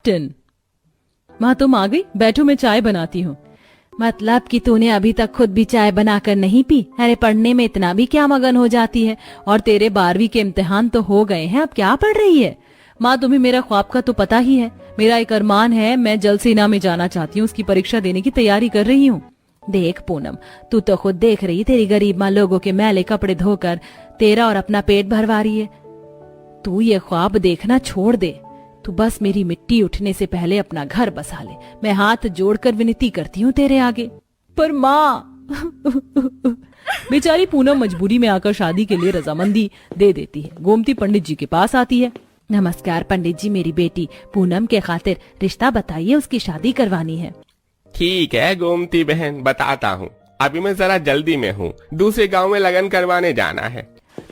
Tin. माँ तुम आ गई, बैठो मैं चाय बनाती हूँ। मतलब कि तूने अभी तक खुद भी चाय बनाकर नहीं पी? अरे पढ़ने में इतना भी क्या मगन हो जाती है? और तेरे 12वीं के इम्तिहान तो हो गए हैं, अब क्या पढ़ रही है? माँ तुम्हें मेरा ख्वाब का तो पता ही है, मेरा एक अरमान है, मैं जल सेना में जाना चाहती हूँ, उसकी परीक्षा देने की तैयारी कर रही हूँ। देख पूनम, तू तो खुद देख रही, तेरी गरीब माँ लोगों के मैले कपड़े धोकर तेरा और अपना पेट भरवा रही है। तू ये ख्वाब देखना छोड़ दे, तू बस मेरी मिट्टी उठने से पहले अपना घर बसा ले। मैं हाथ जोड़कर विनती करती हूँ तेरे आगे। पर माँ बेचारी पूनम मजबूरी में आकर शादी के लिए रजामंदी दे देती है। गोमती पंडित जी के पास आती है। नमस्कार पंडित जी, मेरी बेटी पूनम के खातिर रिश्ता बताइए, उसकी शादी करवानी है। ठीक है गोमती बहन, बताता हूँ। अभी मैं जरा जल्दी में हूँ, दूसरे गांव में लगन करवाने जाना है।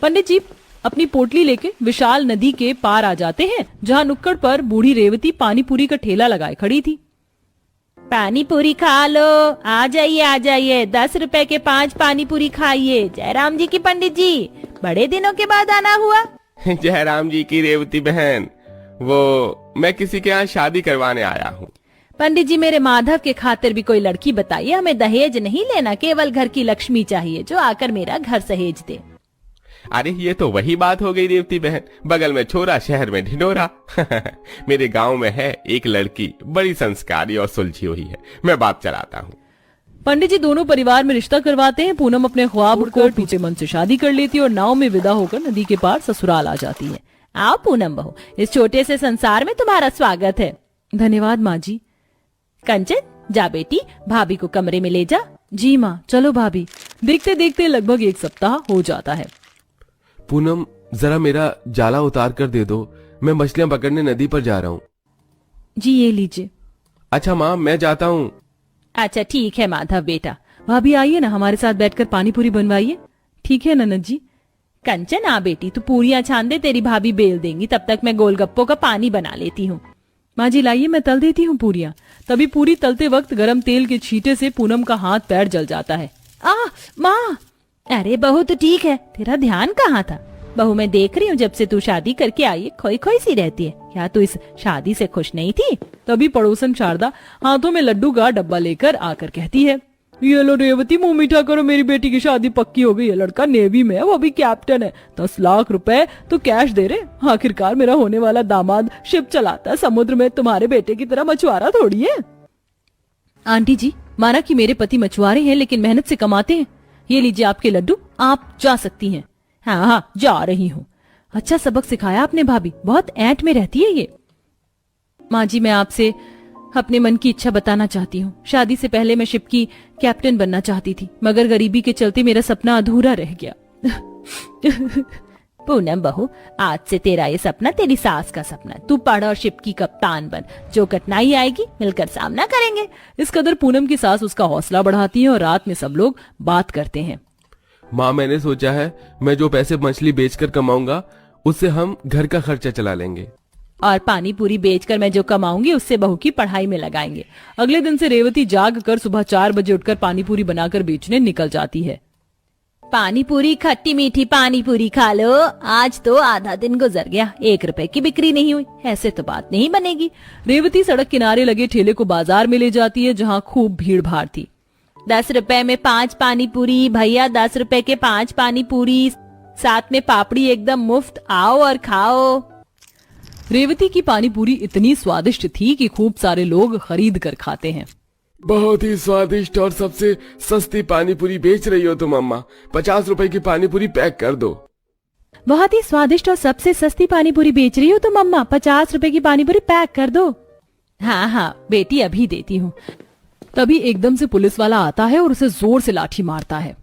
पंडित जी अपनी पोटली लेके विशाल नदी के पार आ जाते हैं, जहाँ नुक्कड़ पर बूढ़ी रेवती पानी पूरी का ठेला लगाए खड़ी थी। पानी पूरी खा लो, आ जाइए 10 रुपए के 5 पानी पूरी खाइए। जयराम जी की पंडित जी, बड़े दिनों के बाद आना हुआ। जयराम जी की रेवती बहन, वो मैं किसी के यहाँ शादी करवाने आया हूँ। पंडित जी मेरे माधव के खातिर भी कोई लड़की बताइए, हमें दहेज नहीं लेना, केवल घर की लक्ष्मी चाहिए जो आकर मेरा घर सहेज दे। अरे ये तो वही बात हो गई रेवती बहन, बगल में छोरा शहर में ढिंडोरा। मेरे गांव में है एक लड़की, बड़ी संस्कारी और सुलझी हुई है, मैं बात चलाता हूँ। पंडित जी दोनों परिवार में रिश्ता करवाते हैं। पूनम अपने ख्वाब को टूटे मन से शादी कर लेती है और नाव में विदा होकर नदी के पार ससुराल आ जाती है। आओ पूनम बहू, इस छोटे से संसार में तुम्हारा स्वागत है। धन्यवाद माँ जी। कंचन जा बेटी, भाभी को कमरे में ले जा। जी माँ, चलो भाभी। देखते देखते लगभग 1 सप्ताह हो जाता है। पूनम जरा मेरा जाला उतार कर दे दो, मैं मछलियां पकड़ने नदी पर जा रहा हूँ। जी ये लीजिए। अच्छा माँ मैं जाता हूँ। अच्छा ठीक है माधव बेटा। भाभी आइए ना, हमारे साथ बैठकर पानी पूरी बनवाइए। ठीक है ननद जी। कंचन आ बेटी, तू पूरियां छान दे, तेरी भाभी बेल देंगी, तब तक मैं गोलगप्पों का पानी बना लेती हूँ। माँ जी लाइए, मैं तल देती हूँ पूरियां। तभी पूरी तलते वक्त गरम तेल के छींटे से पूनम का हाथ पैर जल जाता है। माँ। अरे बहू तो ठीक है, तेरा ध्यान कहाँ था? बहू मैं देख रही हूँ जब से तू शादी करके आई है, खोई खोई सी रहती है। क्या तू इस शादी से खुश नहीं थी? तभी पड़ोसन शारदा हाथों में लड्डू का डब्बा लेकर आकर कहती है, ये लो रेवती, मुंह मीठा करो, मेरी बेटी की शादी पक्की हो गई है। लड़का नेवी में है, वो भी कैप्टन है। 10 लाख रुपए तो कैश दे रहे। आखिरकार मेरा होने वाला दामाद शिप चलाता है, समुद्र में तुम्हारे बेटे की तरह मछुआरा थोड़ी है। आंटी जी, माना कि मेरे पति मछुआरे हैं लेकिन मेहनत से कमाते हैं। ये लीजिए आपके लड्डू, आप जा सकती हैं। हाँ जा रही हूँ। अच्छा सबक सिखाया आपने भाभी, बहुत ऐंठ में रहती है ये। माँ जी मैं आपसे अपने मन की इच्छा बताना चाहती हूँ। शादी से पहले मैं शिप की कैप्टन बनना चाहती थी, मगर गरीबी के चलते मेरा सपना अधूरा रह गया। पूनम बहू, आज से तेरा ये सपना तेरी सास का सपना। तू पढ़ और शिप की कप्तान बन, जो कठिनाई आएगी मिलकर सामना करेंगे। इस कदर पूनम की सास उसका हौसला बढ़ाती है और रात में सब लोग बात करते हैं। माँ मैंने सोचा है मैं जो पैसे मछली बेचकर कमाऊंगा उससे हम घर का खर्चा चला लेंगे, और पानी पूरी बेचकर मैं जो कमाऊंगी उससे बहू की पढ़ाई में लगाएंगे। अगले दिन से रेवती जाग कर सुबह 4 बजे उठकर पानी पूरी बनाकर बेचने निकल जाती है। पानी पूरी, खट्टी मीठी पानी पूरी खा लो। आज तो आधा दिन गुजर गया, 1 रुपए की बिक्री नहीं हुई, ऐसे तो बात नहीं बनेगी। रेवती सड़क किनारे लगे ठेले को बाजार में ले जाती है, जहाँ खूब भीड़ भाड़ थी। 10 रुपए में 5 पानी पूरी भैया, 10 रुपए के 5 पानी पूरी, साथ में पापड़ी एकदम मुफ्त, आओ और खाओ। रेवती की पानी पूरी इतनी स्वादिष्ट थी कि खूब सारे लोग खरीद कर खाते हैं। बहुत ही स्वादिष्ट और सबसे सस्ती पानी पूरी बेच रही हो तुम अम्मा। 50 रुपए की पानी पूरी पैक कर दो। बहुत ही स्वादिष्ट और सबसे सस्ती पानी पूरी बेच रही हो तुम अम्मा, 50 रुपए की पानी पूरी पैक कर दो। हाँ बेटी अभी देती हूँ। तभी एकदम से पुलिस वाला आता है और उसे जोर से लाठी मारता है।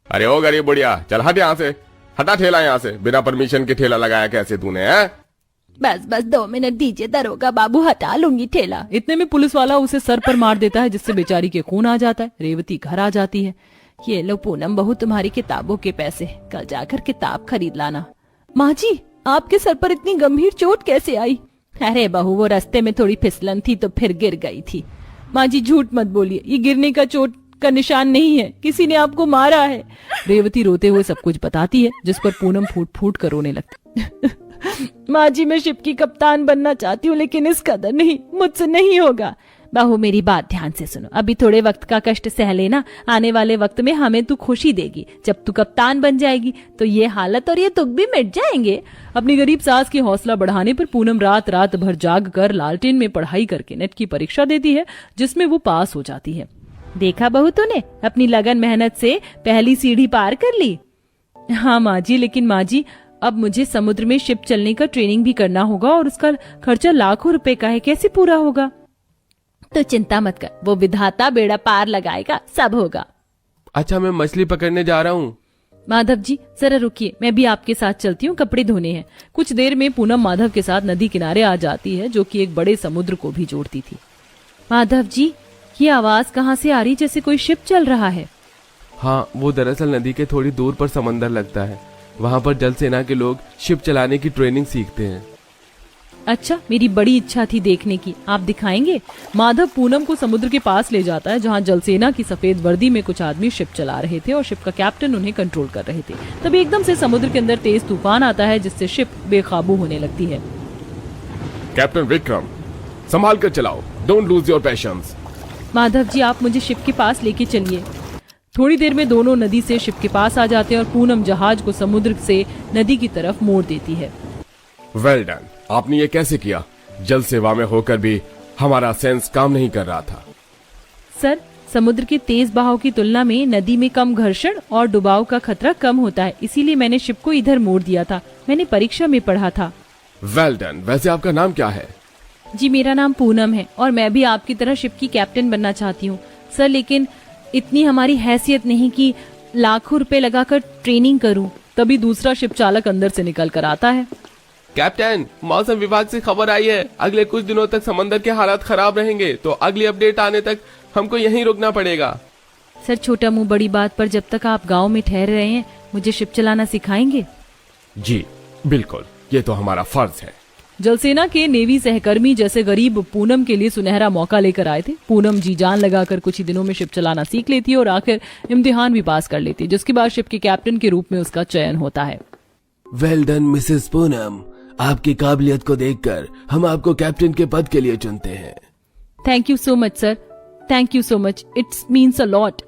अरे ओ गरीब बुढ़िया, चल हट यहाँ से, हटा ठेला यहाँ से। बिना परमिशन के ठेला लगाया कैसे तूने? है बस 2 मिनट दीजिए दरोगा बाबू, हटा लूंगी ठेला। इतने में पुलिस वाला उसे सर पर मार देता है, जिससे बेचारी के खून आ जाता है। रेवती घर आ जाती है। ये लो पूनम बहू तुम्हारी किताबों के पैसे, कल जाकर किताब खरीद लाना। माँ जी आपके सर पर इतनी गंभीर चोट कैसे आई? अरे बहू वो रास्ते में थोड़ी फिसलन थी तो फिर गिर गई थी। माँ जी झूठ मत बोलिए, ये गिरने का चोट का निशान नहीं है, किसी ने आपको मारा है। रेवती रोते हुए सब कुछ बताती है, जिस पर पूनम फूट फूट कर रोने लगती। माँ जी, मैं शिप की कप्तान बनना चाहती हूँ, लेकिन इस कदर नहीं, मुझसे नहीं होगा। बहू, मेरी बात ध्यान से सुनो। अभी थोड़े वक्त का कष्ट सह लेना, आने वाले वक्त में हमें तू खुशी देगी। जब तू कप्तान बन जाएगी तो ये हालत और ये दुख भी मिट जाएंगे। अपनी गरीब सास की हौसला बढ़ाने पर पूनम रात रात भर जाग कर लालटेन में पढ़ाई करके नेट की परीक्षा देती है, जिसमें वो पास हो जाती है। देखा बहू, तूने अपनी लगन मेहनत से पहली सीढ़ी पार कर ली। हाँ माँ जी, लेकिन माँ जी अब मुझे समुद्र में शिप चलने का ट्रेनिंग भी करना होगा और उसका खर्चा लाखों रुपए का है, कैसे पूरा होगा? तो चिंता मत कर, वो विधाता बेड़ा पार लगाएगा, सब होगा। अच्छा, मैं मछली पकड़ने जा रहा हूँ। माधव जी जरा रुकिए, मैं भी आपके साथ चलती हूँ, कपड़े धोने हैं। कुछ देर में पूनम माधव के साथ नदी किनारे आ जाती है, जो कि एक बड़े समुद्र को भी जोड़ती थी। माधव जी, ये आवाज कहाँ से आ रही, जैसे कोई शिप चल रहा है? हाँ, वो दरअसल नदी के थोड़ी दूर पर समंदर लगता है। वहाँ पर जल सेना के लोग शिप चलाने की ट्रेनिंग सीखते हैं। अच्छा, मेरी बड़ी इच्छा थी देखने की, आप दिखाएंगे? माधव पूनम को समुद्र के पास ले जाता है, जहाँ जलसेना की सफेद वर्दी में कुछ आदमी शिप चला रहे थे और शिप का कैप्टन उन्हें कंट्रोल कर रहे थे। तभी एकदम से समुद्र के अंदर तेज तूफान आता है, जिससे शिप बेकाबू होने लगती है। कैप्टन विक्रम, संभाल कर चलाओ, don't lose your patience. Madhav ji, आप मुझे शिप के पास लेके चलिए। थोड़ी देर में दोनों नदी से शिप के पास आ जाते हैं और पूनम जहाज को समुद्र से नदी की तरफ मोड़ देती है। वेल डन, आपने ये कैसे किया? जल सेवा में होकर भी हमारा सेंस काम नहीं कर रहा था। सर, समुद्र के तेज बहाव की तुलना में नदी में कम घर्षण और डुबाव का खतरा कम होता है, इसीलिए मैंने शिप को इधर मोड़ दिया था। मैंने परीक्षा में पढ़ा था। Well done. वैसे आपका नाम क्या है? जी, मेरा नाम पूनम है और मैं भी आपकी तरह शिप की कैप्टन बनना चाहती हूँ सर, लेकिन इतनी हमारी हैसियत नहीं कि लाखों रुपए लगाकर ट्रेनिंग करूं। तभी दूसरा शिप चालक अंदर से निकल कर आता है। कैप्टन, मौसम विभाग से खबर आई है, अगले कुछ दिनों तक समंदर के हालात खराब रहेंगे, तो अगली अपडेट आने तक हमको यहीं रुकना पड़ेगा। सर, छोटा मुंह बड़ी बात पर जब तक आप गांव में ठहर रहे हैं, मुझे शिप चलाना सिखाएंगे? जी बिल्कुल, ये तो हमारा फर्ज है। जलसेना के नेवी सहकर्मी जैसे गरीब पूनम के लिए सुनहरा मौका लेकर आए थे। पूनम जी जान लगाकर कुछ ही दिनों में शिप चलाना सीख लेती है और आखिर इम्तिहान भी पास कर लेती है, जिसके बाद शिप के कैप्टन के रूप में उसका चयन होता है। वेल डन मिसेस पूनम, आपकी काबिलियत को देखकर हम आपको कैप्टन के पद के लिए चुनते हैं। Thank you so much sir, thank you so much, it's means a lot.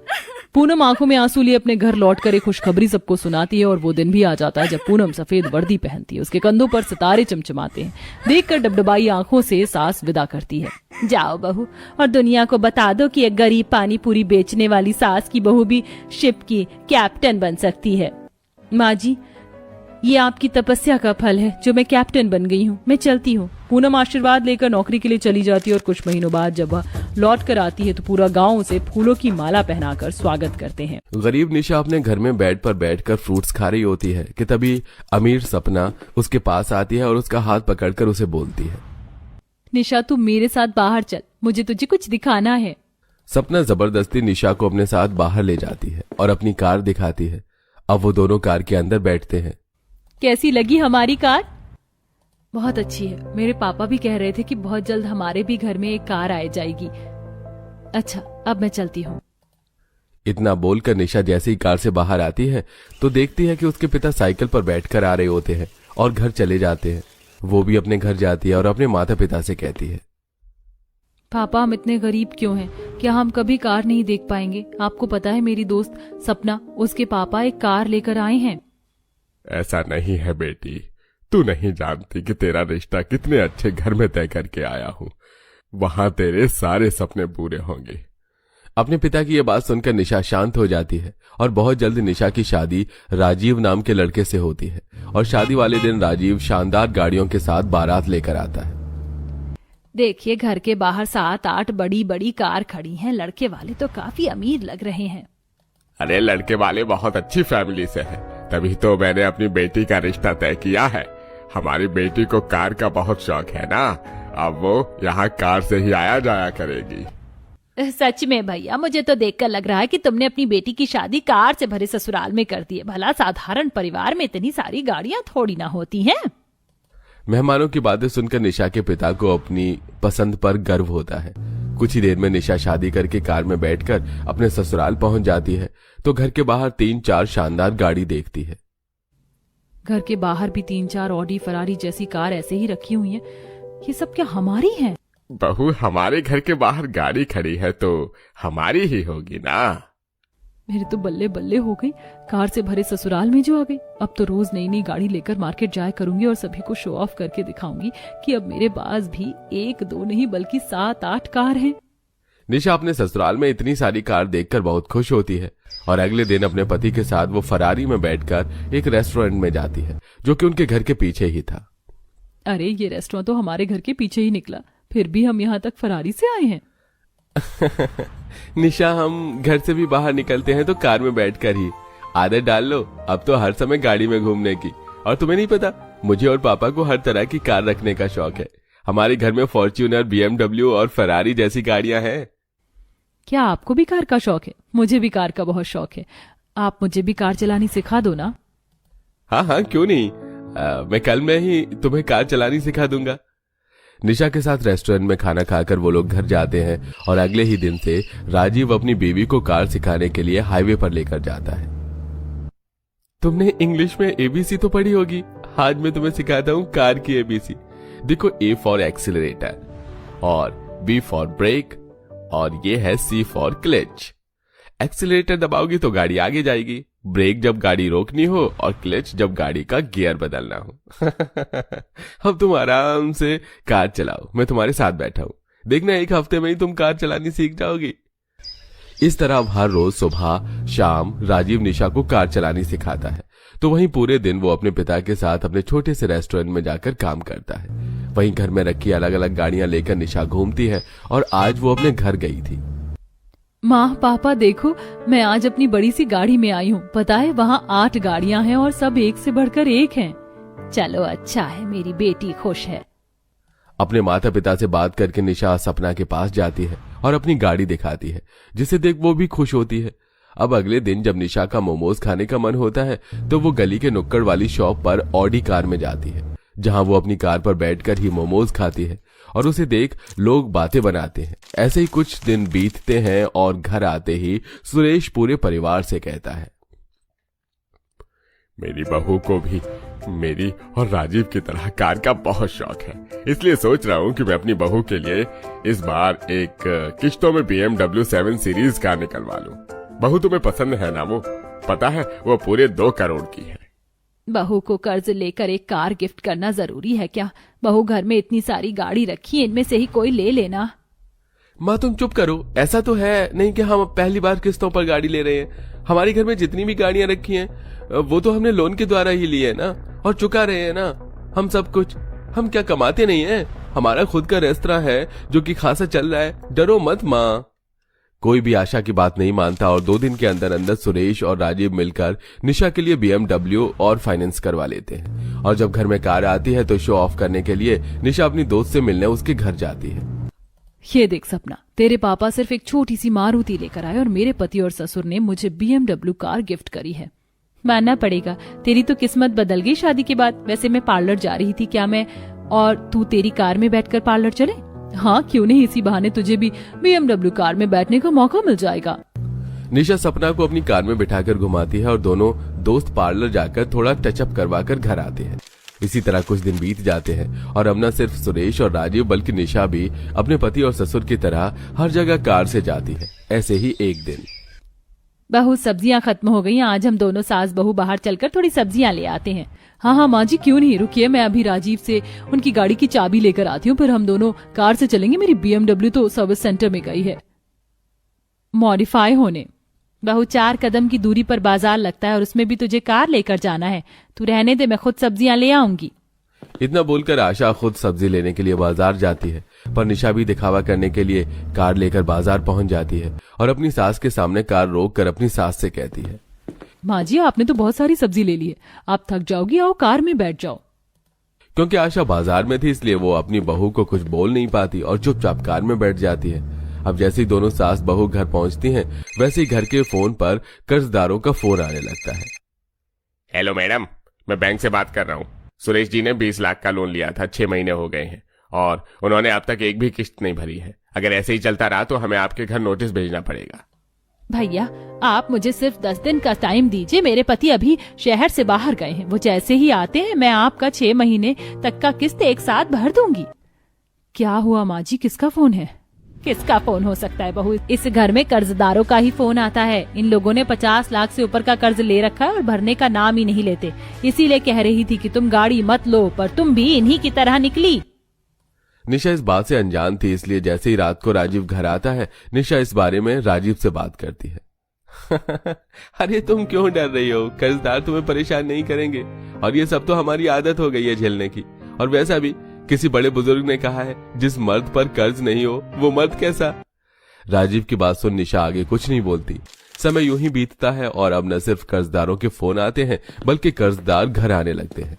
Poonam आंखों में आंसू लिए अपने घर लौटकर एक खुशखबरी सबको सुनाती है और वो दिन भी आ जाता है जब पूनम सफेद वर्दी पहनती है। उसके कंधों पर सितारे चमचमाते हैं। देखकर डबडबाई आंखों से सास विदा करती है। जाओ बहू, और दुनिया को बता दो कि एक गरीब पानी पूरी बेचने वाली सास की बहू भी शिप की कैप्टन बन सकती है। माँ जी, ये आपकी तपस्या का फल है जो मैं कैप्टन बन गई हूँ। मैं चलती हूँ। पूनम आशीर्वाद लेकर नौकरी के लिए चली जाती है और कुछ महीनों बाद जब वह लौट कर आती है तो पूरा गांव उसे फूलों की माला पहनाकर स्वागत करते हैं। गरीब निशा अपने घर में बेड पर बैठकर फ्रूट्स खा रही होती है कि तभी अमीर सपना उसके पास आती है और उसका हाथ पकड़कर उसे बोलती है, निशा, तू मेरे साथ बाहर चल, मुझे तुझे कुछ दिखाना है। सपना जबरदस्ती निशा को अपने साथ बाहर ले जाती है और अपनी कार दिखाती है। अब वो दोनों कार के अंदर बैठते हैं। कैसी लगी हमारी कार? बहुत अच्छी है। मेरे पापा भी कह रहे थे कि बहुत जल्द हमारे भी घर में एक कार आ जाएगी। अच्छा, अब मैं चलती हूँ। इतना बोलकर निशा जैसे ही कार से बाहर आती है तो देखती है कि उसके पिता साइकिल पर बैठकर आ रहे होते हैं और घर चले जाते हैं। वो भी अपने घर जाती है और अपने माता पिता से कहती है, पापा, हम इतने गरीब क्यों हैं? क्या हम कभी कार नहीं देख पाएंगे? आपको पता है मेरी दोस्त सपना, उसके पापा एक कार लेकर आए हैं। ऐसा नहीं है बेटी, तू नहीं जानती कि तेरा रिश्ता कितने अच्छे घर में तय करके आया हूँ। वहां तेरे सारे सपने पूरे होंगे। अपने पिता की यह बात सुनकर निशा शांत हो जाती है और बहुत जल्द निशा की शादी राजीव नाम के लड़के से होती है और शादी वाले दिन राजीव शानदार गाड़ियों के साथ बारात लेकर आता है। देखिए, घर के बाहर 7-8 बड़ी बड़ी कार खड़ी हैं। लड़के वाले तो काफी अमीर लग रहे हैं। अरे लड़के वाले बहुत अच्छी फैमिली से हैं, तभी तो मैंने अपनी बेटी का रिश्ता तय किया है। हमारी बेटी को कार का बहुत शौक है ना, अब वो यहाँ कार से ही आया जाया करेगी। सच में भैया, मुझे तो देखकर लग रहा है कि तुमने अपनी बेटी की शादी कार से भरे ससुराल में कर दी है। भला साधारण परिवार में इतनी सारी गाड़ियां थोड़ी ना होती हैं। मेहमानों की बातें सुनकर निशा के पिता को अपनी पसंद पर गर्व होता है। कुछ ही देर में निशा शादी करके कार में बैठकर अपने ससुराल पहुंच जाती है तो घर के बाहर 3-4 शानदार गाड़ी देखती है। घर के बाहर भी 3-4 ऑडी फरारी जैसी कार ऐसे ही रखी हुई हैं। ये सब क्या हमारी हैं? बहू, हमारे घर के बाहर गाड़ी खड़ी है तो हमारी ही होगी ना। मेरे तो बल्ले बल्ले हो गई, कार से भरे ससुराल में जो आ गई। अब तो रोज नई नई गाड़ी लेकर मार्केट जाया करूंगी और सभी को शो ऑफ करके दिखाऊंगी कि अब मेरे पास भी 1-2 नहीं बल्कि 7-8 कार हैं। निशा अपने ससुराल में इतनी सारी कार देखकर बहुत खुश होती है और अगले दिन अपने पति के साथ वो फरारी में बैठकर एक रेस्टोरेंट में जाती है जो कि उनके घर के पीछे ही था। अरे ये रेस्टोरेंट तो हमारे घर के पीछे ही निकला, फिर भी हम यहाँ तक फरारी से आए हैं। निशा, हम घर से भी बाहर निकलते हैं तो कार में बैठकर ही। आदत डाल लो अब तो हर समय गाड़ी में घूमने की। और तुम्हें नहीं पता, मुझे और पापा को हर तरह की कार रखने का शौक है। हमारे घर में फॉर्च्यूनर, BMW और फरारी जैसी गाड़ियां हैं। क्या आपको भी कार का शौक है? मुझे भी कार का बहुत शौक है। आप मुझे भी कार चलानी सिखा दो ना। हाँ, क्यों नहीं। मैं कल में ही तुम्हें कार चलानी सिखा दूंगा। निशा के साथ रेस्टोरेंट में खाना खाकर वो लोग घर जाते हैं और अगले ही दिन से राजीव अपनी बीवी को कार सिखाने के लिए हाईवे पर लेकर जाता है। तुमने इंग्लिश में ABC तो पढ़ी होगी, आज मैं तुम्हें सिखाता हूँ कार की ABC। देखो, A फॉर एक्सीलरेटर और B फॉर ब्रेक और ये है C फॉर क्लच। एक्सीलरेटर दबाओगी तो गाड़ी आगे जाएगी, ब्रेक जब गाड़ी रोकनी हो और क्लच जब गाड़ी का गियर बदलना हो। अब तुम आराम से कार चलाओ, मैं तुम्हारे साथ बैठा हूं। देखना, 1 हफ्ते में ही तुम कार चलानी सीख जाओगी। इस तरह अब हर रोज सुबह शाम राजीव निशा को कार चलानी सिखाता है। तो वहीं पूरे दिन वो अपने पिता के साथ अपने छोटे से रेस्टोरेंट में जाकर काम करता है। वहीं घर में रखी अलग अलग गाड़ियां लेकर निशा घूमती है और आज वो अपने घर गई थी। माँ, पापा देखो, मैं आज अपनी बड़ी सी गाड़ी में आई हूँ। पता है वहाँ 8 गाड़ियाँ हैं और सब एक से बढ़कर एक हैं। चलो अच्छा है, मेरी बेटी खुश है। अपने माता पिता से बात करके निशा सपना के पास जाती है और अपनी गाड़ी दिखाती है, जिसे देख वो भी खुश होती है। अब अगले दिन जब निशा का मोमोज खाने का मन होता है तो वो गली के नुक्कड़ वाली शॉप पर ऑडी कार में जाती है, जहां वो अपनी कार पर बैठकर ही मोमोज खाती है और उसे देख लोग बातें बनाते हैं। ऐसे ही कुछ दिन बीतते हैं और घर आते ही सुरेश पूरे परिवार से कहता है, मेरी बहू को भी मेरी और राजीव की तरह कार का बहुत शौक है, इसलिए सोच रहा हूँ कि मैं अपनी बहू के लिए इस बार एक किश्तों में BMW 7 सीरीज कार निकलवा लूं। बहू तुम्हें पसंद है ना? वो पता है वो पूरे 2 करोड़ की है। बहू को कर्ज लेकर एक कार गिफ्ट करना जरूरी है क्या? बहू घर में इतनी सारी गाड़ी रखी है, इनमें से ही कोई ले लेना। माँ तुम चुप करो, ऐसा तो है नहीं कि हम पहली बार किस्तों पर गाड़ी ले रहे हैं। हमारे घर में जितनी भी गाड़ियां रखी हैं वो तो हमने लोन के द्वारा ही ली है ना, और चुका रहे हैं ना हम सब कुछ। हम क्या कमाते नहीं हैं? हमारा खुद का रेस्तरां है जो कि खासा चल रहा है। डरो मत माँ। कोई भी आशा की बात नहीं मानता और 2 दिन के अंदर अंदर सुरेश और राजीव मिलकर निशा के लिए BMW और फाइनेंस करवा लेते हैं। और जब घर में कार आती है तो शो ऑफ करने के लिए निशा अपनी दोस्त से मिलने उसके घर जाती है। ये देख सपना, तेरे पापा सिर्फ एक छोटी सी मारुति लेकर आए और मेरे पति और ससुर ने मुझे BMW कार गिफ्ट करी है। मानना पड़ेगा, तेरी तो किस्मत बदल गई शादी के बाद। वैसे मैं पार्लर जा रही थी, क्या मैं और तू तेरी कार में बैठकर पार्लर चले? हाँ क्यों नहीं, इसी बहाने तुझे भी BMW कार में बैठने का मौका मिल जाएगा। निशा सपना को अपनी कार में बिठाकर घुमाती है और दोनों दोस्त पार्लर जाकर थोड़ा टचअप करवाकर घर आते हैं। इसी तरह कुछ दिन बीत जाते हैं और अब न सिर्फ सुरेश और राजीव बल्कि निशा भी अपने पति और ससुर की तरह हर जगह कार से जाती है। ऐसे ही एक दिन, बहू सब्जियां खत्म हो गई, आज हम दोनों सास बहू बाहर चलकर थोड़ी सब्जियां ले आते हैं। हाँ माँ जी क्यों नहीं, रुकिए मैं अभी राजीव से उनकी गाड़ी की चाबी लेकर आती हूँ, फिर हम दोनों कार से चलेंगे। मेरी BMW तो सर्विस सेंटर में गई है मॉडिफाई होने। बहू 4 कदम की दूरी पर बाजार लगता है और उसमें भी तुझे कार लेकर जाना है। तू रहने दे, मैं खुद सब्जियां ले आऊंगी। इतना बोलकर आशा खुद सब्जी लेने के लिए बाजार जाती है, पर निशा भी दिखावा करने के लिए कार लेकर बाजार पहुंच जाती है और अपनी सास के सामने कार रोककर अपनी सास से कहती है, माँ जी आपने तो बहुत सारी सब्जी ले ली है, आप थक जाओगी, आओ कार में बैठ जाओ। क्योंकि आशा बाजार में थी इसलिए वो अपनी बहू को कुछ बोल नहीं पाती और चुपचाप कार में बैठ जाती है। अब जैसे ही दोनों सास बहू घर पहुंचती हैं, वैसे ही घर के फोन पर कर्जदारों का फोन आने लगता है। हेलो मैडम, मैं बैंक से बात कर रहा हूँ। सुरेश जी ने 20 लाख का लोन लिया था, 6 महीने हो गए हैं और उन्होंने अब तक एक भी किस्त नहीं भरी है। अगर ऐसे ही चलता रहा तो हमें आपके घर नोटिस भेजना पड़ेगा। भैया आप मुझे सिर्फ 10 दिन का टाइम दीजिए, मेरे पति अभी शहर से बाहर गए हैं, वो जैसे ही आते हैं मैं आपका 6 महीने तक का किस्त एक साथ भर दूंगी। क्या हुआ माँ जी, किसका फोन है? किसका फोन हो सकता है बहू, इस घर में कर्जदारों का ही फोन आता है। इन लोगों ने 50 लाख से ऊपर का कर्ज ले रखा है और भरने का नाम ही नहीं लेते। इसीलिए कह रही थी कि तुम गाड़ी मत लो, पर तुम भी इन्हीं की तरह निकली। निशा इस बात से अनजान थी, इसलिए जैसे ही रात को राजीव घर आता है निशा इस बारे में राजीव से बात करती है। अरे तुम क्यों डर रही हो, कर्जदार तुम्हें परेशान नहीं करेंगे और ये सब तो हमारी आदत हो गई है झेलने की। और वैसा भी किसी बड़े बुजुर्ग ने कहा है, जिस मर्द पर कर्ज नहीं हो वो मर्द कैसा। राजीव की बात सुन निशा आगे कुछ नहीं बोलती। समय यूं ही बीतता है और अब न सिर्फ कर्जदारों के फोन आते हैं बल्कि कर्जदार घर आने लगते हैं।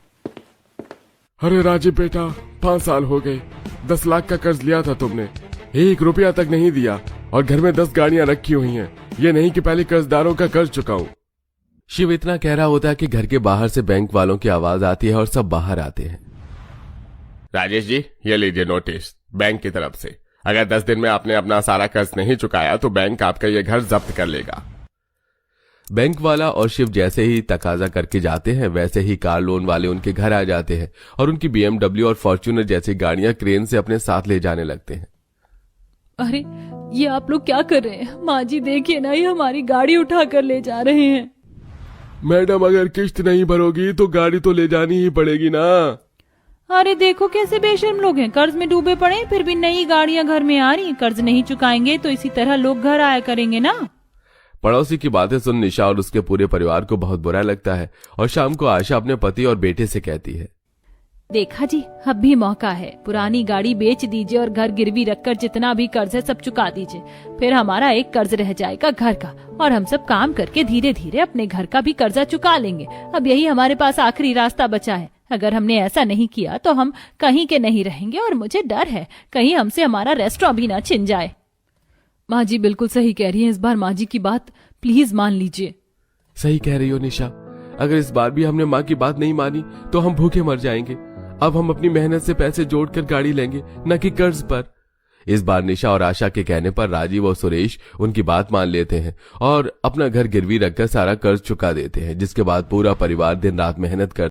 अरे राजीव बेटा, 5 साल हो गए, 10 लाख का कर्ज लिया था तुमने, 1 रुपया तक नहीं दिया और घर में 10 गाड़ियां रखी हुई हैं। ये नहीं कि पहले कर्जदारों का कर्ज चुकाऊं। शिव इतना कह रहा होता है कि घर के बाहर से बैंक वालों की आवाज आती है और सब बाहर आते हैं। राजेश जी, ये लीजिए नोटिस बैंक की तरफ से। अगर 10 दिन में आपने अपना सारा कर्ज नहीं चुकाया तो बैंक आपका ये घर जब्त कर लेगा। बैंक वाला और शिव जैसे ही तकाजा करके जाते हैं वैसे ही कार लोन वाले उनके घर आ जाते हैं और उनकी BMW और फॉर्च्यूनर जैसी गाड़ियां क्रेन से अपने साथ ले जाने लगते हैं। अरे ये आप लोग क्या कर रहे हैं? माँ जी देखिए ना, ये हमारी गाड़ी उठा कर ले जा रहे हैं। मैडम, अगर किस्त नहीं भरोगी तो गाड़ी तो ले जानी ही पड़ेगी ना। अरे देखो कैसे बेशर्म लोग हैं, कर्ज में डूबे पड़े फिर भी नई गाड़ियां घर में आ रही। कर्ज नहीं चुकाएंगे तो इसी तरह लोग घर आया करेंगे ना। पड़ोसी की बातें सुन निशा और उसके पूरे परिवार को बहुत बुरा लगता है और शाम को आशा अपने पति और बेटे से कहती है, देखा जी, अब भी मौका है, पुरानी गाड़ी बेच दीजिए और घर गिरवी रखकर जितना भी कर्ज है सब चुका दीजिए। फिर हमारा एक कर्ज रह जाएगा घर का और हम सब काम करके धीरे धीरे अपने घर का भी कर्जा चुका लेंगे। अब यही हमारे पास आखिरी रास्ता बचा है। अगर हमने ऐसा नहीं किया तो हम कहीं के नहीं रहेंगे और मुझे डर है कहीं हमसे हमारा रेस्टोरेंट भी ना छिन जाए। माँ जी बिल्कुल सही कह रही हैं, इस बार माँ जी की बात प्लीज मान लीजिए। सही कह रही हो निशा, अगर इस बार भी हमने माँ की बात नहीं मानी तो हम भूखे मर जाएंगे। अब हम अपनी मेहनत से पैसे जोड़कर गाड़ी लेंगे, न कि कर्ज पर। इस बार निशा और आशा के कहने पर राजीव और सुरेश उनकी बात मान लेते हैं और अपना घर गिरवी रखकर सारा कर्ज चुका देते हैं, जिसके बाद पूरा परिवार दिन रात मेहनत कर